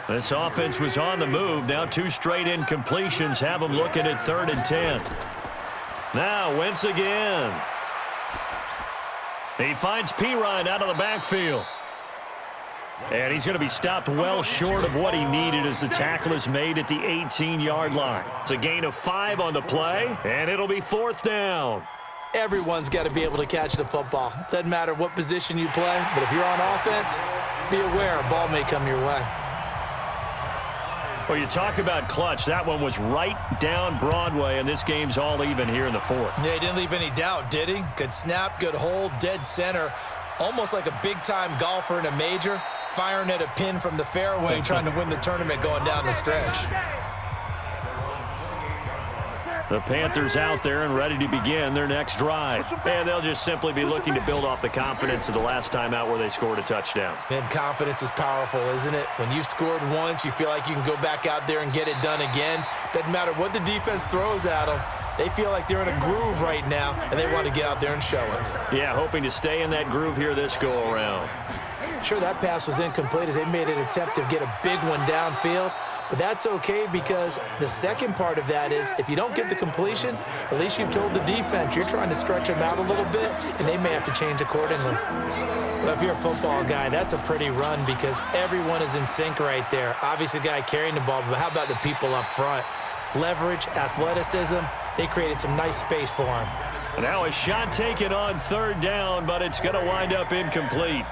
This offense was on the move. Now 2 straight incompletions have them looking at 3rd and 10. Now Wentz again. He finds Pirine out of the backfield. And he's going to be stopped well short of what he needed as the tackle is made at the 18-yard line. It's a gain of 5 on the play, and it'll be 4th down. Everyone's got to be able to catch the football. Doesn't matter what position you play, but if you're on offense, be aware a ball may come your way. Well, you talk about clutch. That one was right down Broadway, and this game's all even here in the 4th. Yeah, he didn't leave any doubt, did he? Good snap, good hold, dead center. Almost like a big-time golfer in a major, firing at a pin from the fairway, trying to win the tournament going down the stretch. The Panthers out there and ready to begin their next drive. And they'll just simply be looking to build off the confidence of the last time out where they scored a touchdown. And confidence is powerful, isn't it? When you've scored once, you feel like you can go back out there and get it done again. Doesn't matter what the defense throws at them. They feel like they're in a groove right now, and they want to get out there and show it. Yeah, hoping to stay in that groove here this go-around. Sure, that pass was incomplete as they made an attempt to get a big one downfield. But that's okay because the second part of that is if you don't get the completion, at least you've told the defense you're trying to stretch them out a little bit, and they may have to change accordingly. Well, if you're a football guy, that's a pretty run because everyone is in sync right there. Obviously, the guy carrying the ball, but how about the people up front? Leverage, athleticism, they created some nice space for him. Now a shot taken on 3rd down, but it's going to wind up incomplete.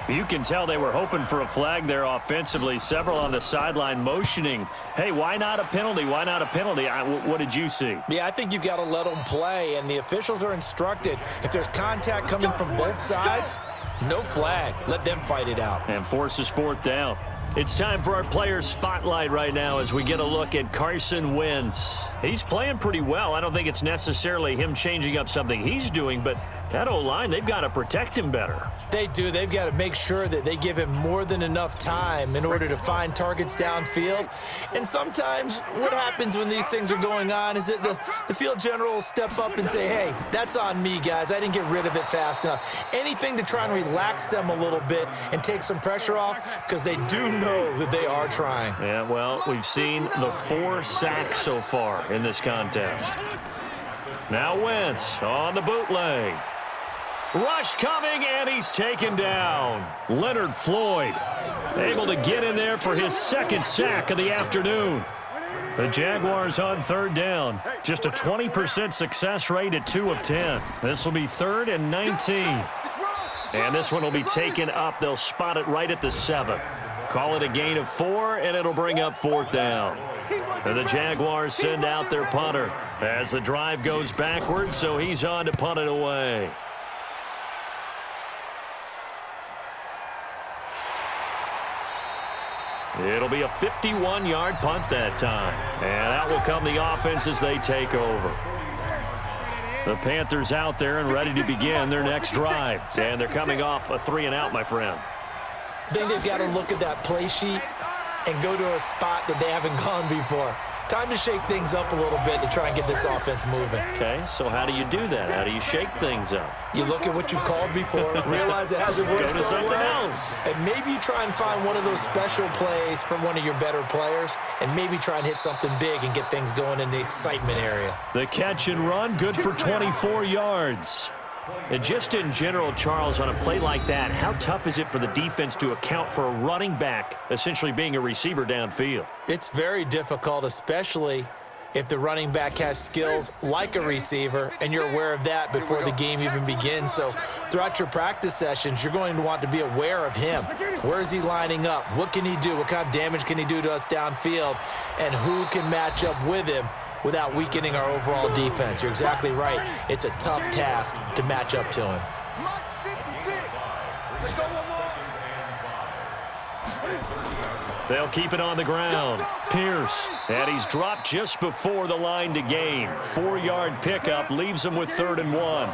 You can tell they were hoping for a flag there offensively. Several on the sideline motioning, hey, why not a penalty? Why not a penalty? What did you see? Yeah, I think you've got to let them play, and the officials are instructed. If there's contact coming from both sides, no flag. Let them fight it out. And forces 4th down. It's time for our player spotlight right now as we get a look at Carson Wentz. He's playing pretty well. I don't think it's necessarily him changing up something he's doing, but that O-line, they've got to protect him better. They do. They've got to make sure that they give him more than enough time in order to find targets downfield. And sometimes what happens when these things are going on is that the field general will step up and say, hey, that's on me, guys. I didn't get rid of it fast enough. Anything to try and relax them a little bit and take some pressure off, because they do know that they are trying. Yeah, well, we've seen the 4 sacks so far in this contest. Now Wentz on the bootleg. Rush coming, and he's taken down. Leonard Floyd able to get in there for his 2nd sack of the afternoon. The Jaguars on 3rd down. Just a 20% success rate at 2 of 10. This will be 3rd and 19. And this one will be taken up. They'll spot it right at the 7. Call it a gain of 4, and it'll bring up 4th down. And the Jaguars send out their punter as the drive goes backwards, so he's on to punt it away. It'll be a 51-yard punt that time. And out will come the offense as they take over. The Panthers out there and ready to begin their next drive. And they're coming off a 3-and-out, my friend. I think they've got to look at that play sheet and go to a spot that they haven't gone before. Time to shake things up a little bit to try and get this offense moving. Okay, so how do you do that? How do you shake things up? You look at what you've called before, realize it hasn't worked Go to so something well, else. and maybe you try and find one of those special plays from one of your better players, and maybe try and hit something big and get things going in the excitement area. The catch and run, good for 24 yards. And just in general, Charles, on a play like that, how tough is it for the defense to account for a running back essentially being a receiver downfield? It's very difficult, especially if the running back has skills like a receiver, and you're aware of that before the game even begins. So throughout your practice sessions, you're going to want to be aware of him. Where is he lining up? What can he do? What kind of damage can he do to us downfield? And who can match up with him without weakening our overall defense? You're exactly right. It's a tough task to match up to him. They'll keep it on the ground. Pierce, and he's dropped just before the line to gain. 4-yard pickup leaves him with 3rd and 1.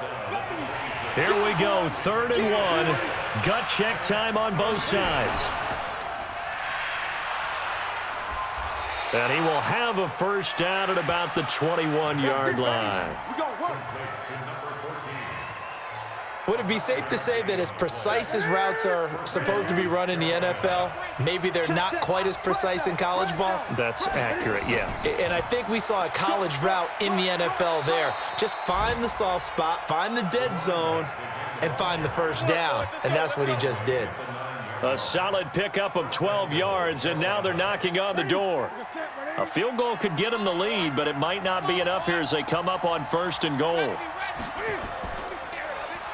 Here we go, 3rd and 1. Gut check time on both sides. And he will have a first down at about the 21-yard line. Would it be safe to say that as precise as routes are supposed to be run in the NFL, maybe they're not quite as precise in college ball? That's accurate, yeah. And I think we saw a college route in the NFL there. Just find the soft spot, find the dead zone, and find the first down. And that's what he just did. A solid pickup of 12 yards, and now they're knocking on the door. A field goal could get them the lead, but it might not be enough here as they come up on 1st and goal.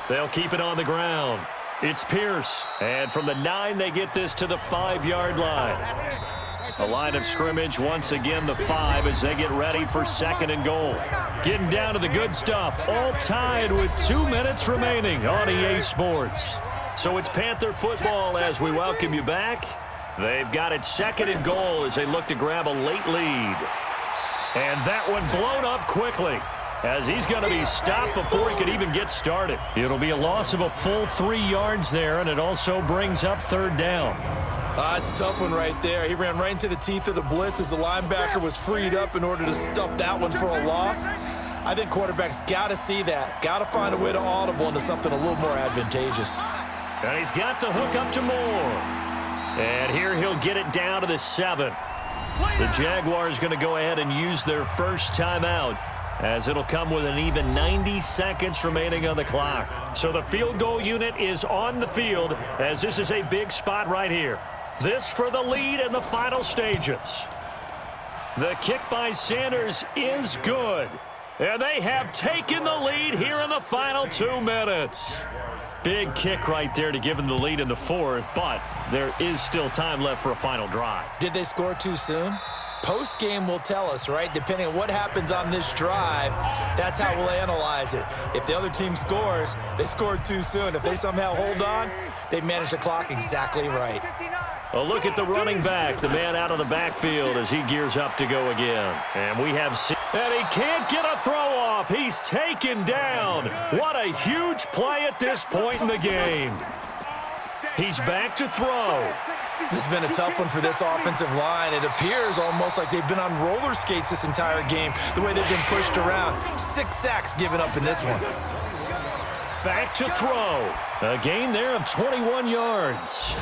They'll keep it on the ground. It's Pierce, and from the 9, they get this to the 5-yard line. A line of scrimmage, once again the 5 as they get ready for 2nd and goal. Getting down to the good stuff, all tied with 2 minutes remaining on EA Sports. So it's Panther football as we welcome you back. They've got it 2nd and goal as they look to grab a late lead. And that one blown up quickly as he's going to be stopped before he could even get started. It'll be a loss of a full 3 yards there, and it also brings up 3rd down. It's a tough one right there. He ran right into the teeth of the blitz as the linebacker was freed up in order to stop that one for a loss. I think quarterbacks got to see that, got to find a way to audible into something a little more advantageous. And he's got the hook up to Moore. And here he'll get it down to the 7. The Jaguars going to go ahead and use their first timeout as it'll come with an even 90 seconds remaining on the clock. So the field goal unit is on the field as this is a big spot right here. This for the lead in the final stages. The kick by Sanders is good. And they have taken the lead here in the final 2 minutes. Big kick right there to give them the lead in the 4th, but there is still time left for a final drive. Did they score too soon? Post-game will tell us, right? Depending on what happens on this drive, that's how we'll analyze it. If the other team scores, they scored too soon. If they somehow hold on, they managed the clock exactly right. A look at the running back, the man out of the backfield as he gears up to go again. And we have seen, and he can't get a throw off. He's taken down. What a huge play at this point in the game. He's back to throw. This has been a tough one for this offensive line. It appears almost like they've been on roller skates this entire game, the way they've been pushed around. 6 sacks given up in this one. Back to throw. A gain there of 21 yards.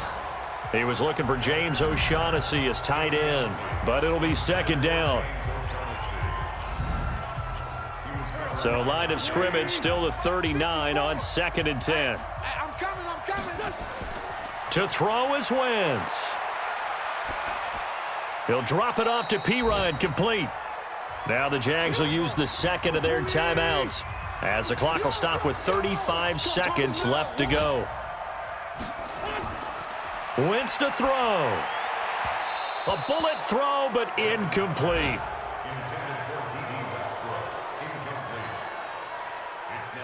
He was looking for James O'Shaughnessy as tight end, but it'll be second down. So line of scrimmage still the 39 on 2nd and 10. I'm coming. To throw is Wentz. He'll drop it off to P-Ryan, complete. Now the Jags will use the second of their timeouts as the clock will stop with 35 seconds left to go. Wentz to throw. A bullet throw, but incomplete.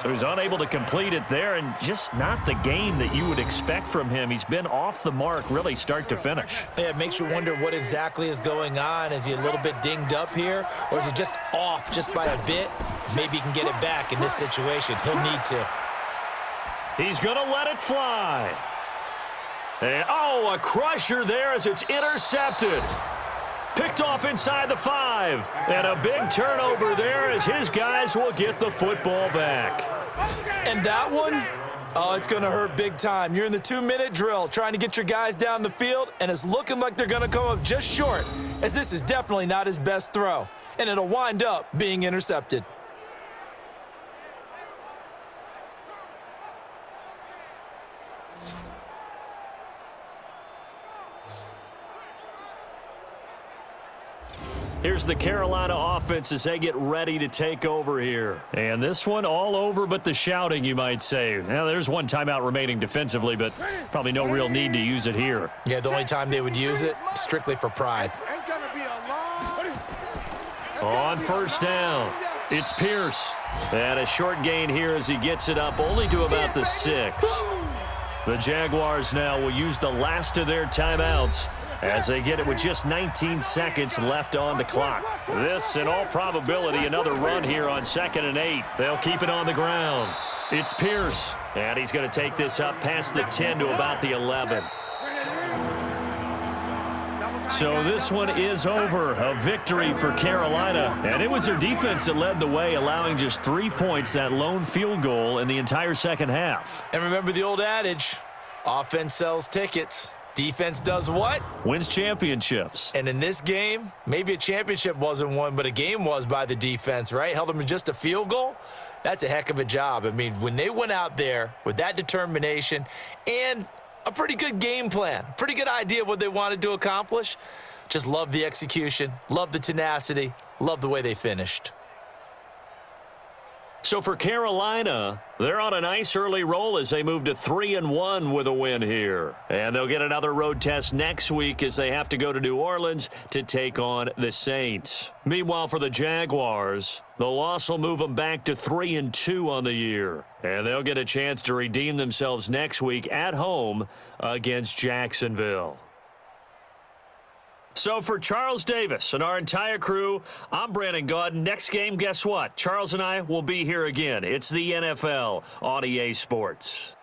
So he's unable to complete it there, and just not the game that you would expect from him. He's been off the mark really start to finish. Yeah, it makes you wonder what exactly is going on. Is he a little bit dinged up here, or is he just off just by a bit? Maybe he can get it back in this situation. He'll need to. He's going to let it fly. And, oh, a crusher there as it's intercepted. Picked off inside the 5. And a big turnover there as his guys will get the football back. And that one, oh, it's going to hurt big time. You're in the 2-minute drill trying to get your guys down the field, and it's looking like they're going to come up just short, as this is definitely not his best throw. And it'll wind up being intercepted. Here's the Carolina offense as they get ready to take over here. And this one all over but the shouting, you might say. Now, there's one timeout remaining defensively, but probably no real need to use it here. Yeah, the only time they would use it, strictly for pride. It's going to be a long... On first down, it's Pierce. And a short gain here as he gets it up only to about the 6. The Jaguars now will use the last of their timeouts as they get it with just 19 seconds left on the clock. This, in all probability, another run here on 2nd and 8. They'll keep it on the ground. It's Pierce, and he's going to take this up past the 10 to about the 11. So this one is over. A victory for Carolina, and it was their defense that led the way, allowing just 3 points, that lone field goal in the entire second half. And remember the old adage, offense sells tickets. Defense does what? Wins championships. And in this game, maybe a championship wasn't won, but a game was by the defense, right? Held them to just a field goal. That's a heck of a job. I mean, when they went out there with that determination and a pretty good game plan, pretty good idea what they wanted to accomplish, just love the execution, love the tenacity, love the way they finished. So for Carolina, they're on a nice early roll as they move to 3-1 with a win here. And they'll get another road test next week as they have to go to New Orleans to take on the Saints. Meanwhile, for the Jaguars, the loss will move them back to 3-2 on the year. And they'll get a chance to redeem themselves next week at home against Jacksonville. So for Charles Davis and our entire crew, I'm Brandon Gaudin. Next game, guess what? Charles and I will be here again. It's the NFL on EA Sports.